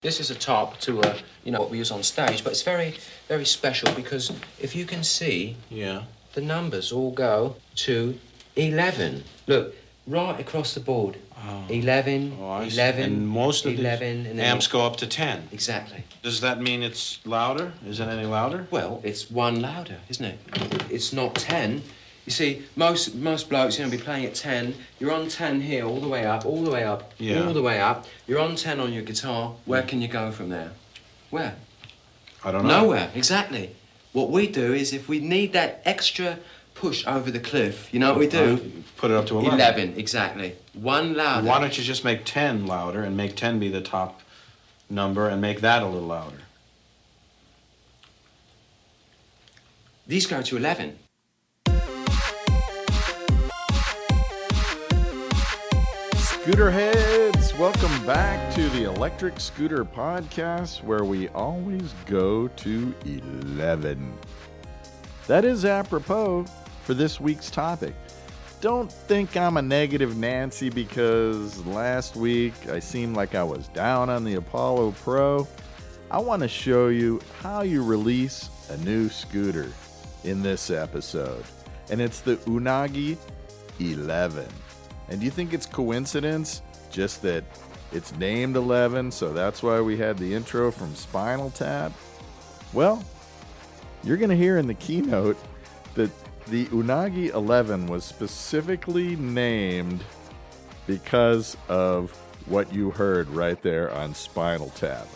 This is a top to what we use on stage, but it's very, very special because if you can see, the numbers all go to 11. Look, right across the board. 11, 11, and most of 11, the amps go up to 10. Exactly. Does that mean it's louder? Is it any louder? Well, it's one louder, isn't it? It's not 10. You see, most blokes, be playing at 10. You're on 10 here, all the way up, all the way up, all the way up. You're on 10 on your guitar. Where can you go from there? Where? I don't know. Nowhere, exactly. What we do is if we need that extra push over the cliff, you know what we do? Put it up to 11. 11, exactly. One louder. Why don't you just make 10 louder and make 10 be the top number and make that a little louder? These go to 11. Scooter heads, welcome back to the Electric Scooter Podcast, where we always go to 11. That is apropos for this week's topic. Don't think I'm a negative Nancy because last week I seemed like I was down on the Apollo Pro. I want to show you how you release a new scooter in this episode. And it's the Unagi 11. And do you think it's coincidence just that it's named 11, so that's why we had the intro from Spinal Tap? Well, you're going to hear in the keynote that the Unagi 11 was specifically named because of what you heard right there on Spinal Tap.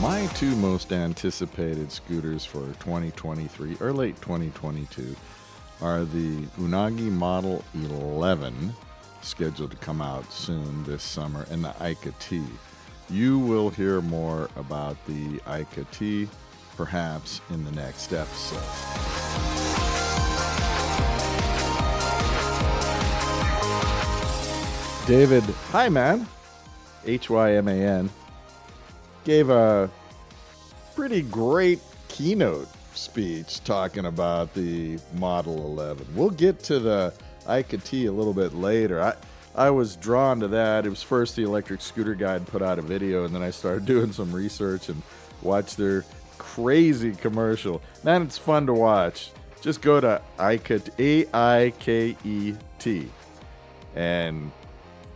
My two most anticipated scooters for 2023 or late 2022 are the Unagi Model 11, scheduled to come out soon this summer, and the Ica T. You will hear more about the Ica T perhaps in the next episode. David Hyman, Hyman, gave a pretty great keynote speech talking about the Model 11. We'll get to the Ica T a little bit later. I was drawn to that. It was first the Electric Scooter Guide put out a video, and then I started doing some research and watched their crazy commercial. Man, it's fun to watch. Just go to Iket, A-I-K-E-T, and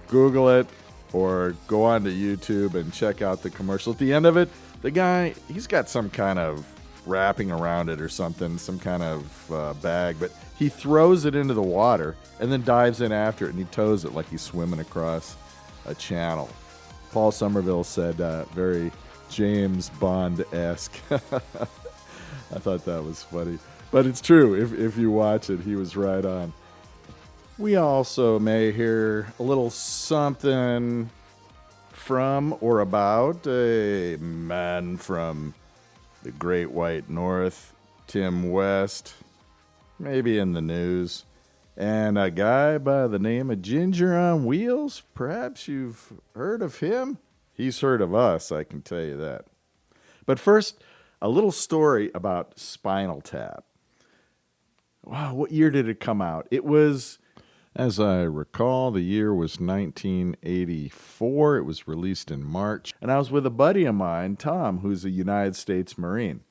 Google it, or go on to YouTube and check out the commercial. At the end of it, the guy, he's got some kind of wrapping around it or something, some kind of bag, but he throws it into the water and then dives in after it, and he tows it like he's swimming across a channel. Paul Somerville said very James Bond-esque. I thought that was funny. But it's true. If you watch it, he was right on. We also may hear a little something from or about a man from the Great White North, Tim West, maybe in the news, and a guy by the name of Ginger on Wheels. Perhaps you've heard of him. He's heard of us, I can tell you that. But first, a little story about Spinal Tap. Wow, what year did it come out? It was, as I recall, the year was 1984. It was released in March. And I was with a buddy of mine, Tom, who's a United States Marine.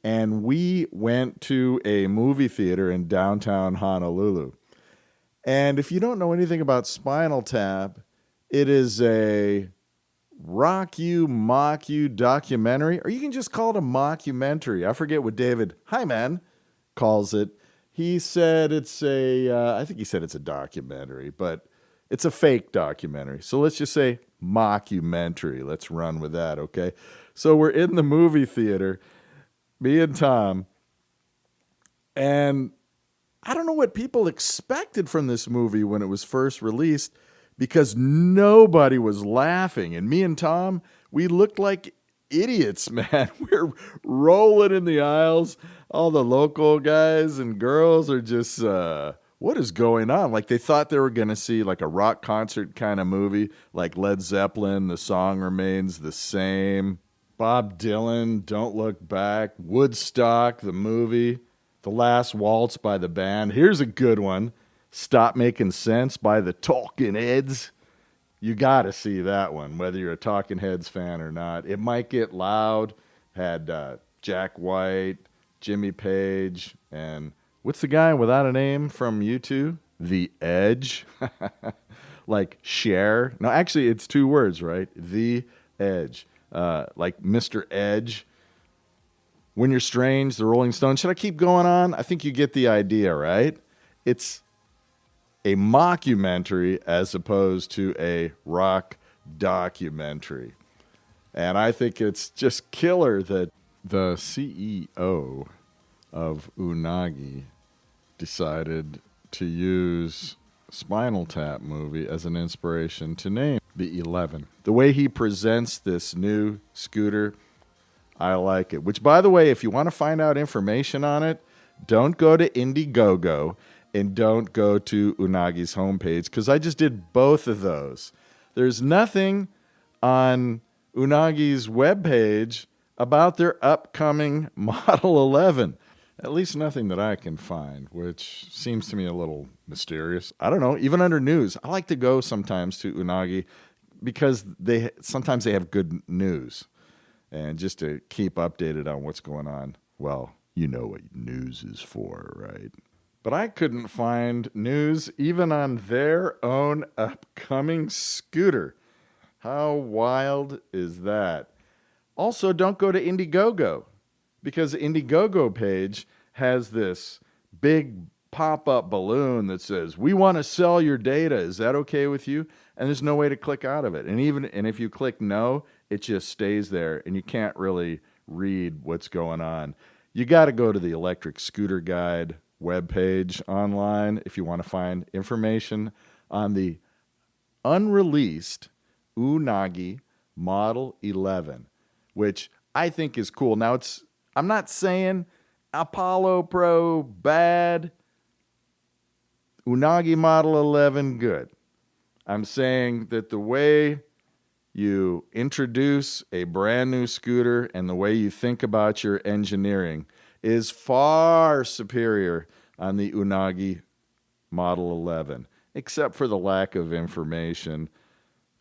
And we went to a movie theater in downtown Honolulu. And if you don't know anything about Spinal Tap, it is a rock you, mock you documentary, or you can just call it a mockumentary. I forget what David Hyman calls it. He said it's I think he said it's a documentary, but it's a fake documentary. So let's just say mockumentary. Let's run with that, okay? So we're in the movie theater, me and Tom, and I don't know what people expected from this movie when it was first released, because nobody was laughing. And me and Tom, we looked like idiots, man. We're rolling in the aisles. All the local guys and girls are just, what is going on? Like they thought they were going to see like a rock concert kind of movie, like Led Zeppelin, The Song Remains the Same, Bob Dylan, Don't Look Back, Woodstock, the movie, The Last Waltz by the band. Here's a good one. Stop Making Sense by the Talking Heads. You got to see that one, whether you're a Talking Heads fan or not. It Might Get Loud had Jack White, Jimmy Page, and what's the guy without a name from U2? The Edge. Like Cher. No, actually, it's 2 words, right? The Edge. Like Mr. Edge. When You're Strange, the Rolling Stones. Should I keep going on? I think you get the idea, right? It's a mockumentary as opposed to a rock documentary. And I think it's just killer that the CEO of Unagi decided to use Spinal Tap movie as an inspiration to name the 11. The way he presents this new scooter, I like it. Which, by the way, if you want to find out information on it, don't go to Indiegogo and don't go to Unagi's homepage, because I just did both of those. There's nothing on Unagi's webpage about their upcoming Model 11. At least nothing that I can find, which seems to me a little mysterious. I don't know, even under news. I like to go sometimes to Unagi because sometimes they have good news. And just to keep updated on what's going on. Well, you know what news is for, right? But I couldn't find news even on their own upcoming scooter. How wild is that? Also, don't go to Indiegogo, because the Indiegogo page has this big pop-up balloon that says, "We want to sell your data. Is that okay with you?" And there's no way to click out of it. And if you click no, it just stays there, and you can't really read what's going on. You got to go to the Electric Scooter Guide webpage online if you want to find information on the unreleased Unagi Model 11, which I think is cool. Now, I'm not saying Apollo Pro bad, Unagi Model 11 good. I'm saying that the way you introduce a brand new scooter and the way you think about your engineering is far superior on the Unagi Model 11, except for the lack of information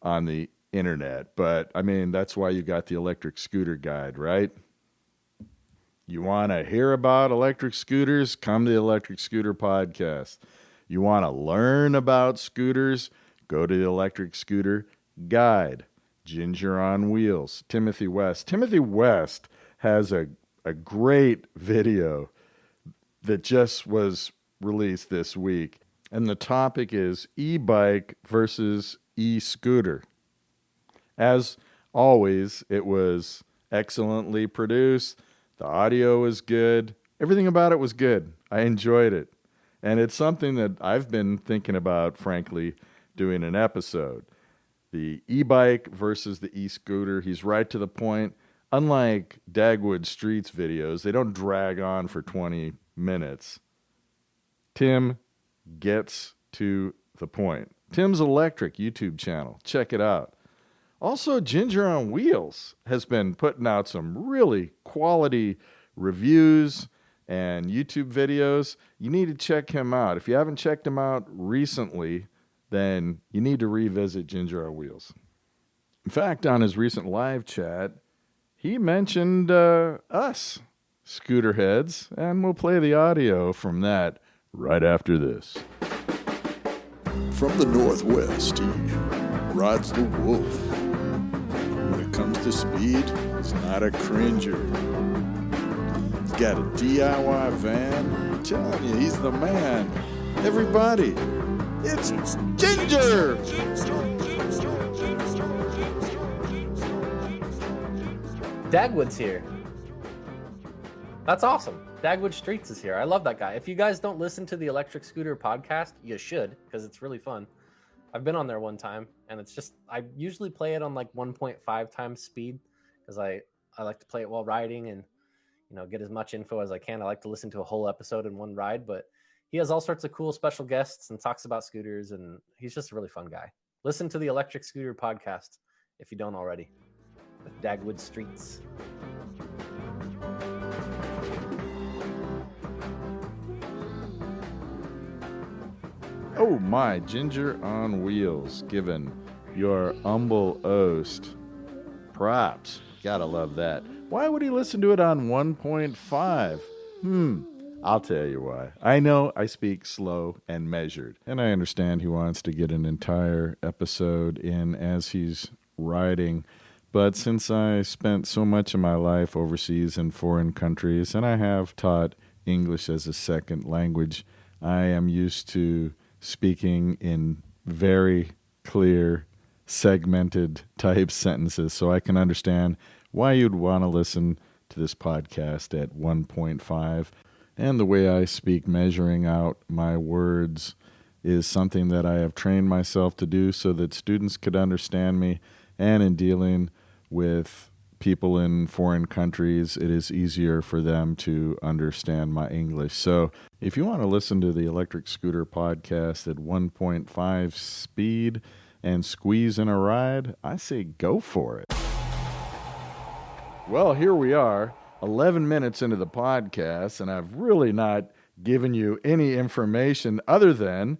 on the internet. But, I mean, that's why you got the Electric Scooter Guide, right? You want to hear about electric scooters? Come to the Electric Scooter Podcast. You want to learn about scooters? Go to the Electric Scooter Guide. Ginger on Wheels, Timothy West. Timothy West has a great video that just was released this week. And the topic is e-bike versus e-scooter. As always, it was excellently produced. The audio was good. Everything about it was good. I enjoyed it. And it's something that I've been thinking about, frankly, doing an episode. The e-bike versus the e-scooter. He's right to the point. Unlike Dagwood Streets videos, they don't drag on for 20 minutes. Tim gets to the point. Tim's Electric YouTube channel. Check it out. Also, Ginger on Wheels has been putting out some really quality reviews and YouTube videos. You need to check him out. If you haven't checked him out recently, then you need to revisit Ginger on Wheels. In fact, on his recent live chat, he mentioned us, scooter heads, and we'll play the audio from that right after this. From the Northwest, he rides the wolf. When it comes to speed, he's not a cringer. He's got a DIY van. I'm telling you, he's the man. Everybody, it's Ginger! Dagwood's here. That's awesome. Dagwood Streets is here. I love that guy. If you guys don't listen to the Electric Scooter Podcast, you should, because it's really fun. I've been on there one time, and it's just, I usually play it on like 1.5 times speed, because I like to play it while riding and, you know, get as much info as I can. I like to listen to a whole episode in one ride, but he has all sorts of cool special guests and talks about scooters, and he's just a really fun guy. Listen to the Electric Scooter Podcast if you don't already, with Dagwood Streets. Oh my, Ginger on Wheels, giving your humble host props. Gotta love that. Why would he listen to it on 1.5? I'll tell you why. I know I speak slow and measured, and I understand he wants to get an entire episode in as he's riding. But since I spent so much of my life overseas in foreign countries, and I have taught English as a second language, I am used to speaking in very clear, segmented type sentences, so I can understand why you'd want to listen to this podcast at 1.5. And the way I speak, measuring out my words, is something that I have trained myself to do so that students could understand me. And in dealing with people in foreign countries, it is easier for them to understand my English. So if you want to listen to the Electric Scooter podcast at 1.5 speed and squeeze in a ride, I say go for it. Well, here we are, 11 minutes into the podcast, and I've really not given you any information other than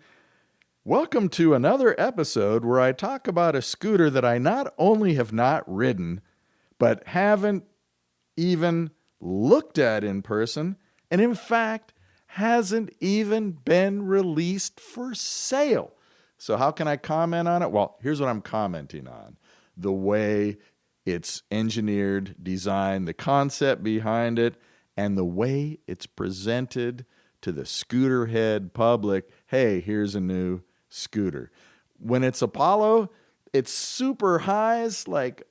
welcome to another episode where I talk about a scooter that I not only have not ridden, but haven't even looked at in person, and in fact, hasn't even been released for sale. So how can I comment on it? Well, here's what I'm commenting on. The way it's engineered, designed, the concept behind it, and the way it's presented to the scooter head public. Hey, here's a new scooter. When it's Apollo, it's super highs, like,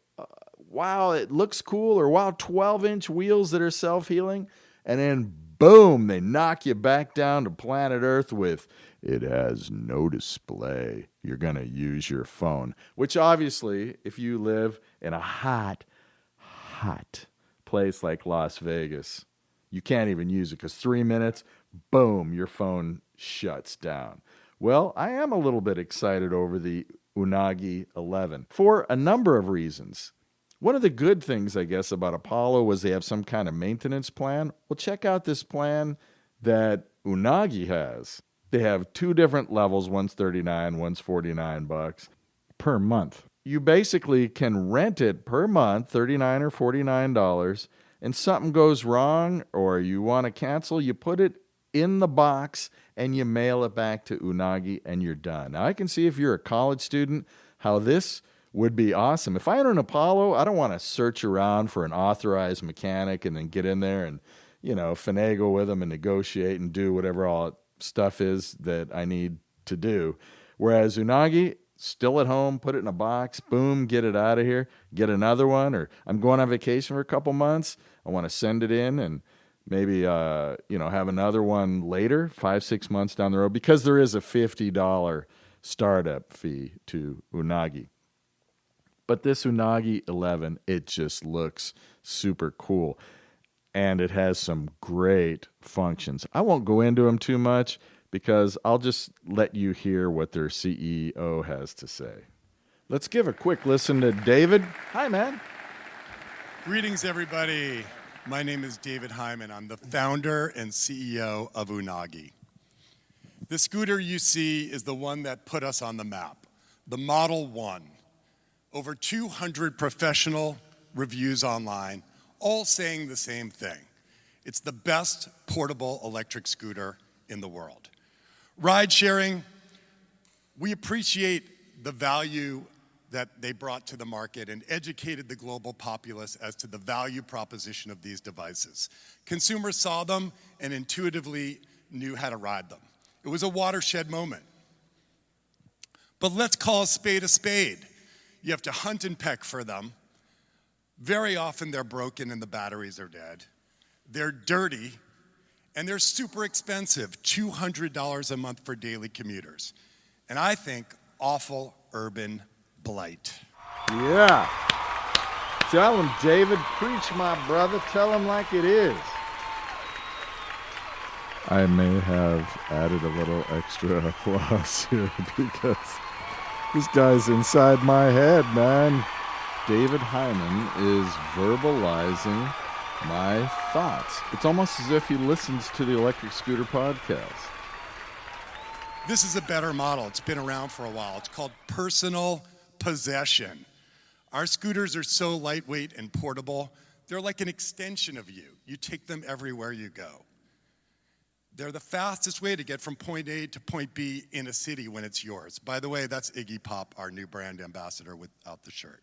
wow, it looks cool, or wow, 12-inch wheels that are self-healing, and then boom, they knock you back down to planet Earth with, it has no display. You're going to use your phone, which obviously, if you live in a hot place like Las Vegas, you can't even use it because 3 minutes, boom, your phone shuts down. Well, I am a little bit excited over the Unagi 11 for a number of reasons. One of the good things, I guess, about Apollo was they have some kind of maintenance plan. Well, check out this plan that Unagi has. They have two different levels. One's $39, one's $49 per month. You basically can rent it per month, $39 or $49, and something goes wrong or you want to cancel, you put it in the box and you mail it back to Unagi and you're done. Now, I can see if you're a college student how this would be awesome. If I own an Apollo, I don't want to search around for an authorized mechanic and then get in there and, finagle with them and negotiate and do whatever all stuff is that I need to do. Whereas Unagi, still at home, put it in a box, boom, get it out of here, get another one, or I'm going on vacation for a couple months, I want to send it in and maybe, have another one later, 5-6 months down the road, because there is a $50 startup fee to Unagi. But this Unagi 11, it just looks super cool. And it has some great functions. I won't go into them too much because I'll just let you hear what their CEO has to say. Let's give a quick listen to David. Hi, man. Greetings, everybody. My name is David Hyman. I'm the founder and CEO of Unagi. The scooter you see is the one that put us on the map, the Model 1. Over 200 professional reviews online, all saying the same thing. It's the best portable electric scooter in the world. Ride sharing, we appreciate the value that they brought to the market and educated the global populace as to the value proposition of these devices. Consumers saw them and intuitively knew how to ride them. It was a watershed moment. But let's call a spade a spade. You have to hunt and peck for them. Very often they're broken and the batteries are dead. They're dirty and they're super expensive, $200 a month for daily commuters. And I think awful urban blight. Yeah. Tell him, David. Preach, my brother. Tell him like it is. I may have added a little extra applause here because this guy's inside my head, man. David Hyman is verbalizing my thoughts. It's almost as if he listens to the Electric Scooter podcast. This is a better model. It's been around for a while. It's called personal possession. Our scooters are so lightweight and portable, they're like an extension of you. You take them everywhere you go. They're the fastest way to get from point A to point B in a city when it's yours. By the way, that's Iggy Pop, our new brand ambassador without the shirt.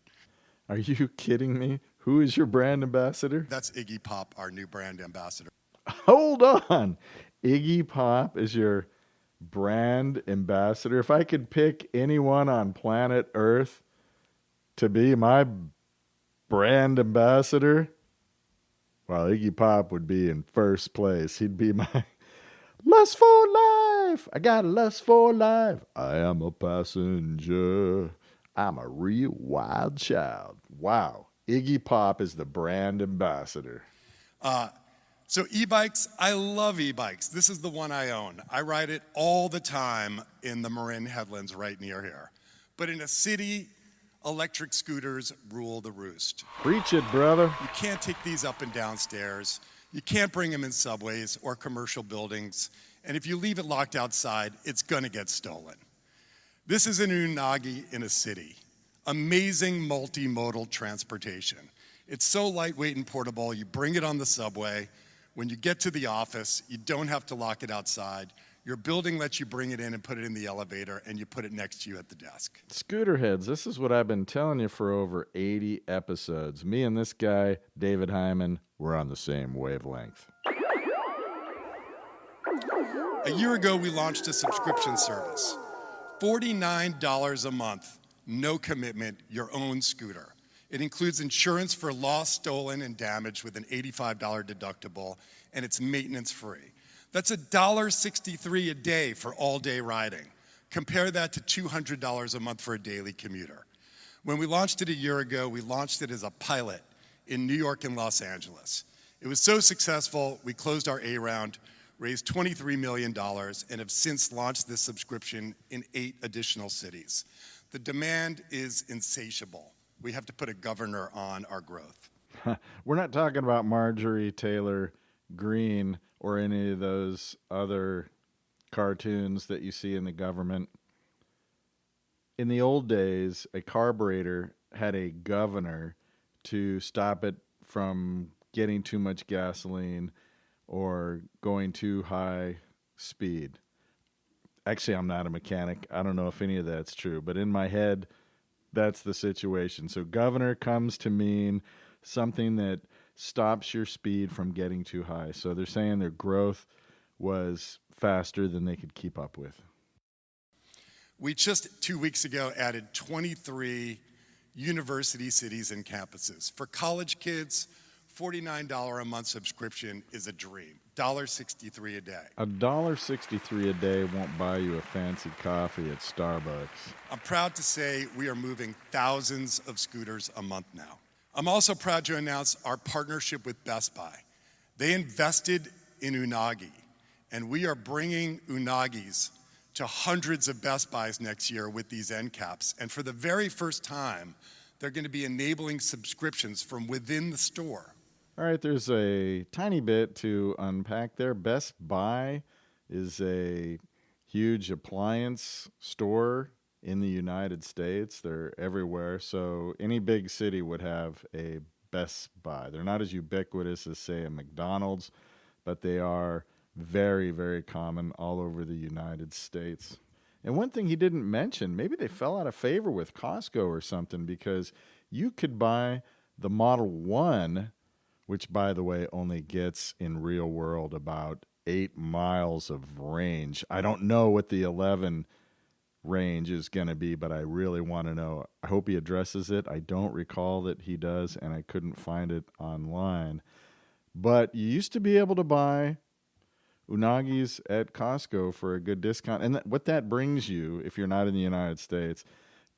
Are you kidding me? Who is your brand ambassador? That's Iggy Pop, our new brand ambassador. Hold on. Iggy Pop is your brand ambassador. If I could pick anyone on planet Earth to be my brand ambassador, well, Iggy Pop would be in first place. He'd be my lust for life. I got a lust for life. I am a passenger. I'm a real wild child. Wow. Iggy Pop is the brand ambassador. So Ebikes, I love Ebikes. This is the one I own. I ride it all the time in the Marin Headlands right near here. But in a city, electric scooters rule the roost. Preach it, brother. You can't take these up and down stairs. You can't bring them in subways or commercial buildings. And if you leave it locked outside, it's gonna get stolen. This is an Unagi in a city. Amazing multimodal transportation. It's so lightweight and portable, you bring it on the subway. When you get to the office, you don't have to lock it outside. Your building lets you bring it in and put it in the elevator, and you put it next to you at the desk. Scooter heads, this is what I've been telling you for over 80 episodes. Me and this guy, David Hyman, we're on the same wavelength. A year ago, we launched a subscription service. $49 a month, no commitment, your own scooter. It includes insurance for lost, stolen, and damaged with an $85 deductible, and it's maintenance free. That's $1.63 a day for all-day riding. Compare that to $200 a month for a daily commuter. When we launched it a year ago, we launched it as a pilot in New York and Los Angeles. It was so successful, we closed our A round, raised $23 million, and have since launched this subscription in 8 additional cities. The demand is insatiable. We have to put a governor on our growth. We're not talking about Marjorie Taylor Greene or any of those other cartoons that you see in the government. In the old days, a carburetor had a governor to stop it from getting too much gasoline or going too high speed. Actually, I'm not a mechanic. I don't know if any of that's true, but in my head, that's the situation. So governor comes to mean something that stops your speed from getting too high. So they're saying their growth was faster than they could keep up with. We just 2 weeks ago added 23 university cities and campuses. For college kids, $49 a month subscription is a dream. $1.63 a day. $1.63 a day won't buy you a fancy coffee at Starbucks. I'm proud to say we are moving thousands of scooters a month now. I'm also proud to announce our partnership with Best Buy. They invested in Unagi, and we are bringing Unagis to hundreds of Best Buys next year with these end caps. And for the very first time, they're going to be enabling subscriptions from within the store. All right, there's a tiny bit to unpack there. Best Buy is a huge appliance store in the United States. They're everywhere, so any big city would have a Best Buy. They're not as ubiquitous as, say, a McDonald's, but they are very, very common all over the United States. And one thing he didn't mention, maybe they fell out of favor with Costco or something, because you could buy the Model 1, which, by the way, only gets in real world about 8 miles of range. I don't know what the 11 range is going to be, but I really want to know. I hope he addresses it. I don't recall that he does, and I couldn't find it online. But you used to be able to buy Unagis at Costco for a good discount. And what that brings you, if you're not in the United States,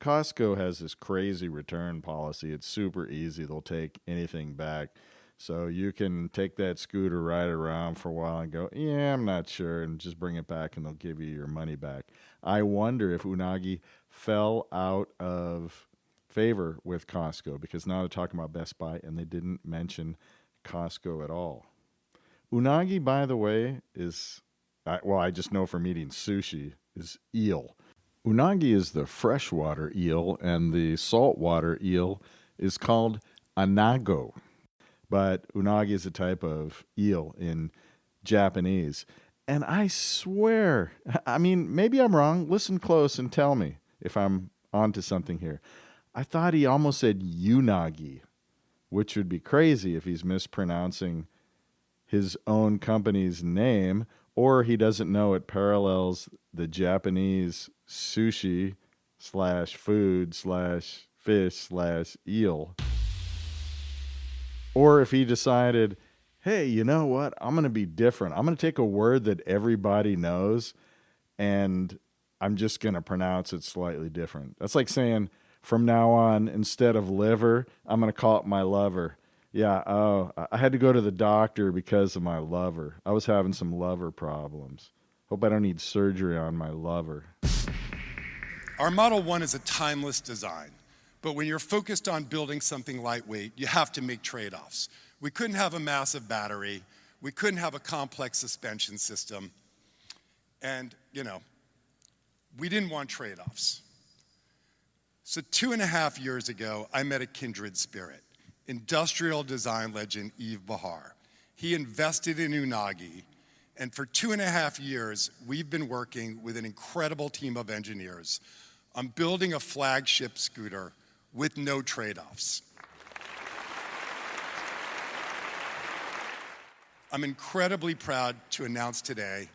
Costco has this crazy return policy. It's super easy. They'll take anything back. So you can take that scooter, ride it around for a while and go, yeah, I'm not sure, and just bring it back and they'll give you your money back. I wonder if Unagi fell out of favor with Costco, because now they're talking about Best Buy and they didn't mention Costco at all. Unagi, by the way, is, well, I just know from eating sushi is eel. Unagi is the freshwater eel, and the saltwater eel is called anago. But unagi is a type of eel in Japanese. And I swear, I mean, maybe I'm wrong. Listen close and tell me if I'm onto something here. I thought he almost said unagi, which would be crazy if he's mispronouncing his own company's name, or he doesn't know it parallels the Japanese sushi / food / fish / eel. Or if he decided, hey, you know what? I'm going to be different. I'm going to take a word that everybody knows and I'm just going to pronounce it slightly different. That's like saying, from now on, instead of liver, I'm going to call it my lover. Yeah, oh, I had to go to the doctor because of my lover. I was having some lover problems. Hope I don't need surgery on my lover. Our Model 1 is a timeless design, but when you're focused on building something lightweight, you have to make trade-offs. We couldn't have a massive battery. We couldn't have a complex suspension system. And, we didn't want trade-offs. So 2.5 years ago, I met a kindred spirit, industrial design legend Yves Bahar. He invested in Unagi, and for 2.5 years, we've been working with an incredible team of engineers on building a flagship scooter with no trade-offs. I'm incredibly proud to announce today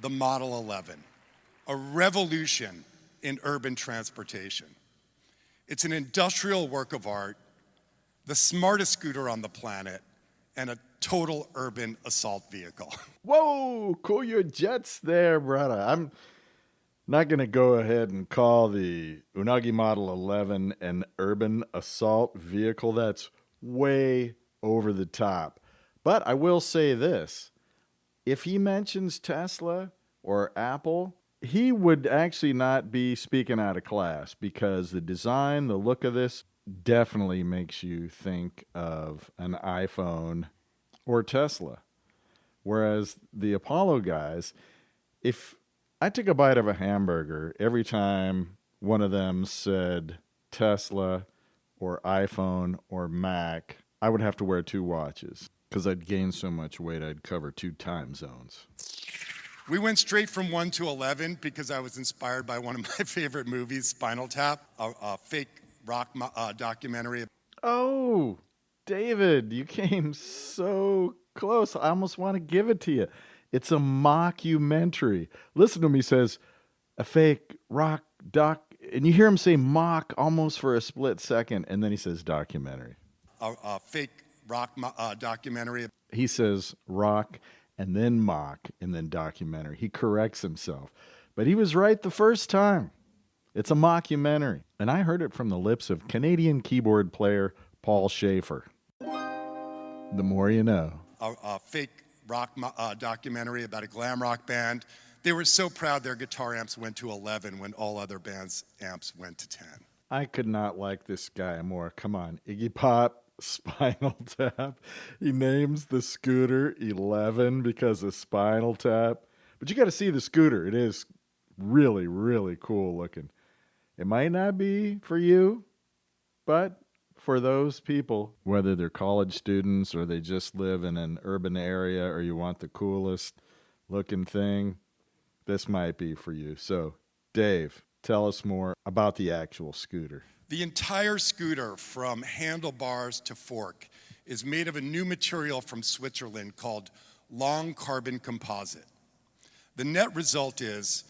the Model 11, a revolution in urban transportation. It's an industrial work of art, the smartest scooter on the planet, and a total urban assault vehicle. Whoa, cool your jets there, brother. I'm not going to go ahead and call the Unagi Model 11 an urban assault vehicle. That's way over the top. But I will say this. If he mentions Tesla or Apple, he would actually not be speaking out of class, because the design, the look of this definitely makes you think of an iPhone or Tesla. Whereas the Apollo guys, if I took a bite of a hamburger every time one of them said Tesla or iPhone or Mac, I would have to wear 2 watches because I'd gain so much weight I'd cover 2 time zones. We went straight from 1 to 11 because I was inspired by one of my favorite movies, Spinal Tap, a fake rock documentary. Oh, David, you came so close. I almost want to give it to you. It's a mockumentary. Listen to him. He says, a fake rock doc, and you hear him say mock almost for a split second, and then he says documentary. A fake rock documentary. He says rock, and then mock, and then documentary. He corrects himself. But he was right the first time. It's a mockumentary. And I heard it from the lips of Canadian keyboard player Paul Schaefer. The more you know. A fake rock documentary about a glam rock band. They were so proud their guitar amps went to 11 when all other bands' amps went to 10. I could not like this guy more. Come on. Iggy Pop, Spinal Tap. He names the scooter 11 because of Spinal Tap. But you got to see the scooter. It is really, really cool looking. It might not be for you, but for those people, whether they're college students or they just live in an urban area or you want the coolest looking thing, this might be for you. So, Dave, tell us more about the actual scooter. The entire scooter, from handlebars to fork, is made of a new material from Switzerland called long carbon composite. The net result is,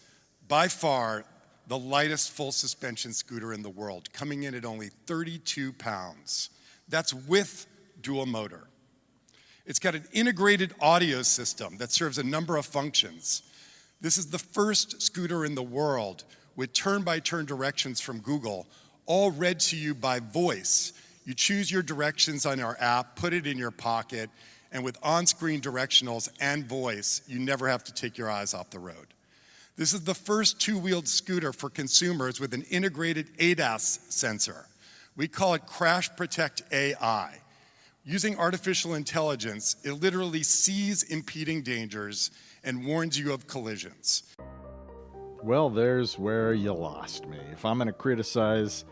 by far, the lightest full suspension scooter in the world, coming in at only 32 pounds. That's with dual motor. It's got an integrated audio system that serves a number of functions. This is the first scooter in the world with turn-by-turn directions from Google, all read to you by voice. You choose your directions on our app, put it in your pocket, and with on-screen directionals and voice, you never have to take your eyes off the road. This is the first 2-wheeled scooter for consumers with an integrated ADAS sensor. We call it Crash Protect AI. Using artificial intelligence, it literally sees impeding dangers and warns you of collisions. Well, there's where you lost me. If I'm going to criticize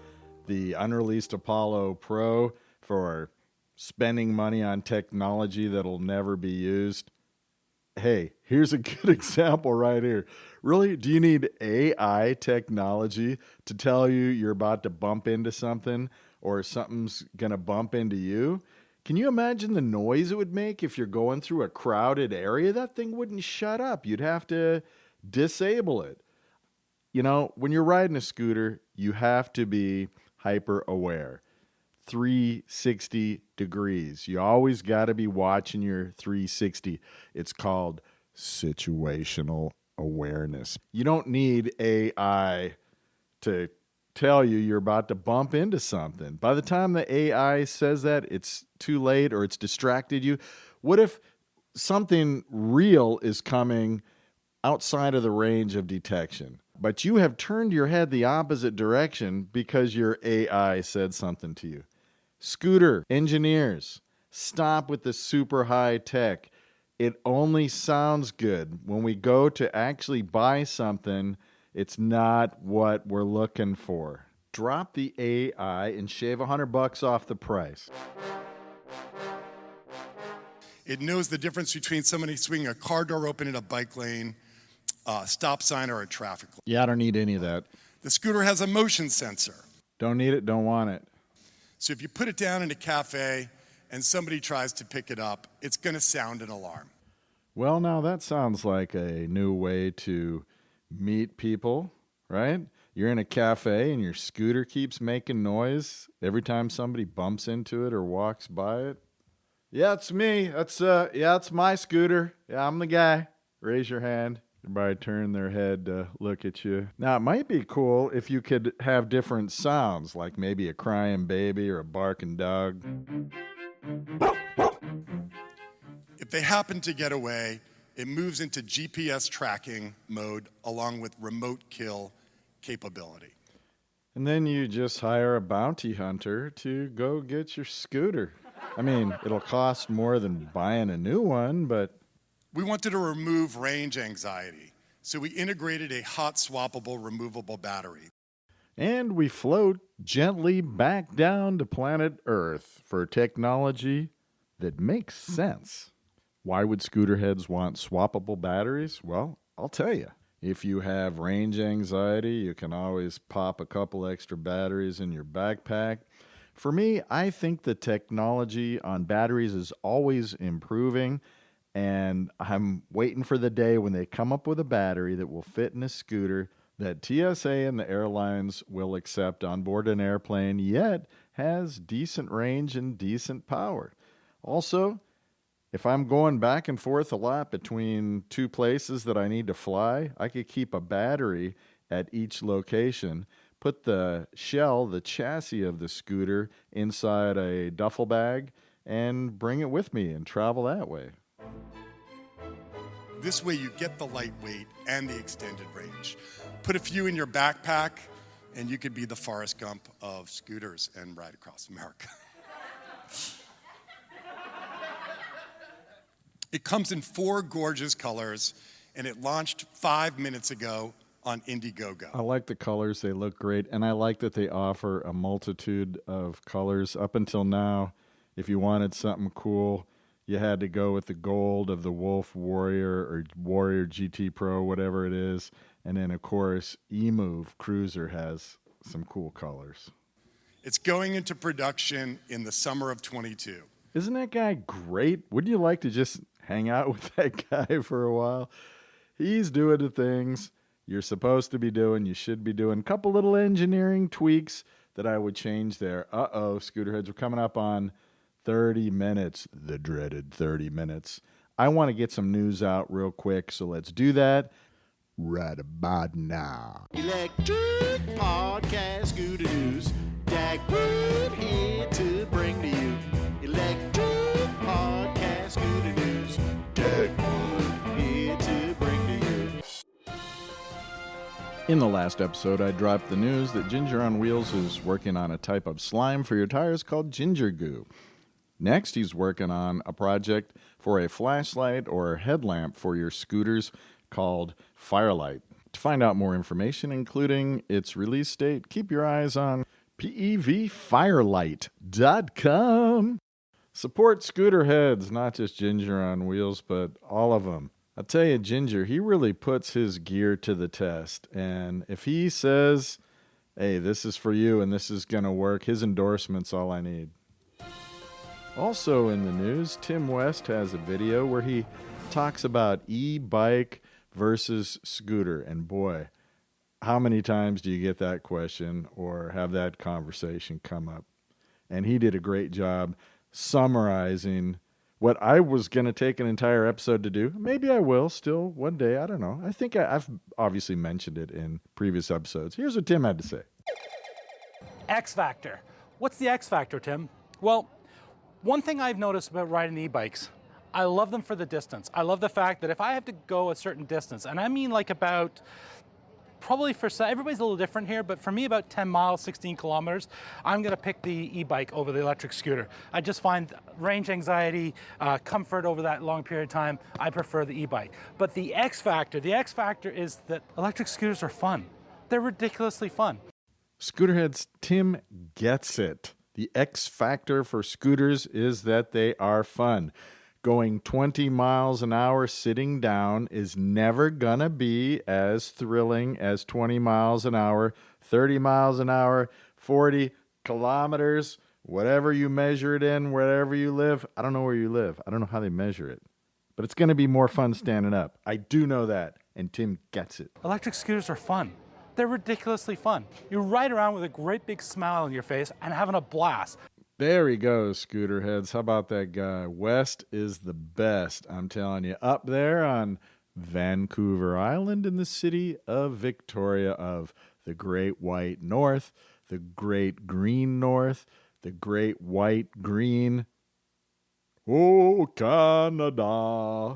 the unreleased Apollo Pro for spending money on technology that'll never be used, hey, here's a good example right here. Really? Do you need AI technology to tell you you're about to bump into something or something's going to bump into you? Can you imagine the noise it would make if you're going through a crowded area? That thing wouldn't shut up. You'd have to disable it. You know, when you're riding a scooter, you have to be hyper aware. 360 degrees. You always got to be watching your 360. It's called situational awareness. You don't need AI to tell you you're about to bump into something. By the time the AI says that, it's too late or it's distracted you. What if something real is coming outside of the range of detection, but you have turned your head the opposite direction because your AI said something to you? Scooter engineers, stop with the super high tech. It only sounds good. When we go to actually buy something, it's not what we're looking for. Drop the AI and shave $100 off the price. It knows the difference between somebody swinging a car door open in a bike lane, a stop sign, or a traffic light. Yeah, I don't need any of that. The scooter has a motion sensor. Don't need it, don't want it. So if you put it down in a cafe and somebody tries to pick it up, it's going to sound an alarm. Well, now that sounds like a new way to meet people, right? You're in a cafe and your scooter keeps making noise every time somebody bumps into it or walks by it. Yeah, it's me. It's my scooter. Yeah, I'm the guy. Raise your hand. Everybody turn their head to look at you. Now, it might be cool if you could have different sounds, like maybe a crying baby or a barking dog. If they happen to get away, it moves into GPS tracking mode along with remote kill capability. And then you just hire a bounty hunter to go get your scooter. I mean, it'll cost more than buying a new one, but... We wanted to remove range anxiety, so we integrated a hot swappable removable battery. And we float gently back down to planet Earth for technology that makes sense. Why would scooter heads want swappable batteries? Well, I'll tell you. If you have range anxiety, you can always pop a couple extra batteries in your backpack. For me, I think the technology on batteries is always improving, and I'm waiting for the day when they come up with a battery that will fit in a scooter that TSA and the airlines will accept on board an airplane, yet has decent range and decent power. Also, if I'm going back and forth a lot between two places that I need to fly, I could keep a battery at each location, put the shell, the chassis of the scooter, inside a duffel bag, and bring it with me and travel that way. This way you get the lightweight and the extended range. Put a few in your backpack, and you could be the Forrest Gump of scooters and ride across America. It comes in 4 gorgeous colors, and it launched 5 minutes ago on Indiegogo. I like the colors. They look great, and I like that they offer a multitude of colors. Up until now, if you wanted something cool, you had to go with the gold of the Wolf Warrior or Warrior GT Pro, whatever it is. And then, of course, eMove Cruiser has some cool colors. It's going into production in the summer of 22. Isn't that guy great? Wouldn't you like to just hang out with that guy for a while? He's doing the things you're supposed to be doing, you should be doing. A couple little engineering tweaks that I would change there. Scooterheads, we're coming up on 30 minutes, the dreaded 30 minutes. I want to get some news out real quick, so let's do that right about now. Electric Podcast Scooter News. Dagwood here to bring to you. Electric Podcast Scooter News. Dagwood here to bring to you. In the last episode, I dropped the news that Ginger on Wheels is working on a type of slime for your tires called Ginger Goo. Next, he's working on a project for a flashlight or headlamp for your scooters called Firelight. To find out more information, including its release date, keep your eyes on pevfirelight.com. Support scooter heads, not just Ginger on wheels, but all of them. I'll tell you, Ginger, he really puts his gear to the test. And if he says, hey, this is for you and this is going to work, his endorsement's all I need. Also in the news, Tim West has a video where he talks about e-bike versus scooter. And boy, how many times do you get that question or have that conversation come up? And he did a great job summarizing what I was going to take an entire episode to do. Maybe I will still one day. I don't know. I think I've obviously mentioned it in previous episodes. Here's what Tim had to say. X Factor. What's the X Factor, Tim? Well, one thing I've noticed about riding e-bikes, I love them for the distance. I love the fact that if I have to go a certain distance, and I mean like about, probably for everybody's a little different here, but for me about 10 miles, 16 kilometers, I'm gonna pick the e-bike over the electric scooter. I just find range anxiety, comfort over that long period of time, I prefer the e-bike. But the X Factor is that electric scooters are fun. They're ridiculously fun. Scooterheads, Tim gets it. The X factor for scooters is that they are fun. Going 20 miles an hour sitting down is never gonna be as thrilling as 20 miles an hour, 30 miles an hour, 40 kilometers, whatever you measure it in, wherever you live. I don't know where you live. I don't know how they measure it. But it's gonna be more fun standing up. I do know that, and Tim gets it. Electric scooters are fun. They're ridiculously fun. You ride around with a great big smile on your face and having a blast. There he goes, scooter heads. How about that guy? West is the best, I'm telling you. Up there on Vancouver Island in the city of Victoria, of the Great White North, the Great Green North, the Great White Green. Oh, Canada.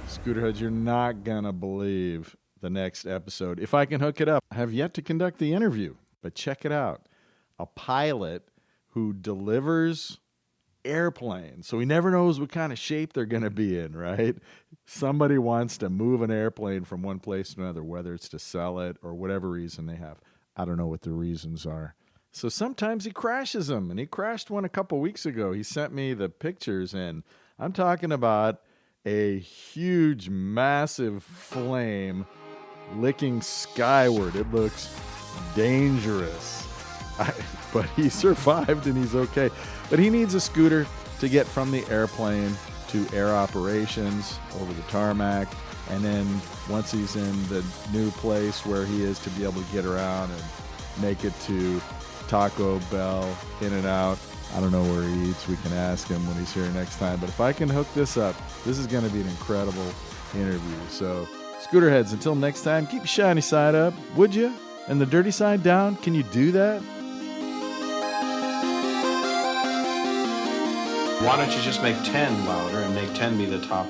Scooterheads, you're not gonna believe the next episode. If I can hook it up. I have yet to conduct the interview, but check it out. A pilot who delivers airplanes. So he never knows what kind of shape they're going to be in, right? Somebody wants to move an airplane from one place to another, whether it's to sell it or whatever reason they have. I don't know what the reasons are. So sometimes he crashes them, and he crashed one a couple weeks ago. He sent me the pictures, and I'm talking about a huge, massive flame licking skyward. It looks dangerous. But he survived and he's okay. But he needs a scooter to get from the airplane to air operations over the tarmac. And then once he's in the new place where he is, to be able to get around and make it to Taco Bell, In-N-Out. I don't know where he eats. We can ask him when he's here next time. But if I can hook this up, this is going to be an incredible interview. So, Scooterheads, until next time, keep your shiny side up, would you? And the dirty side down? Can you do that? Why don't you just make 10 louder and make 10 be the top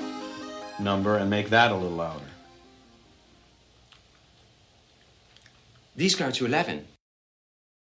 number and make that a little louder? These go to 11.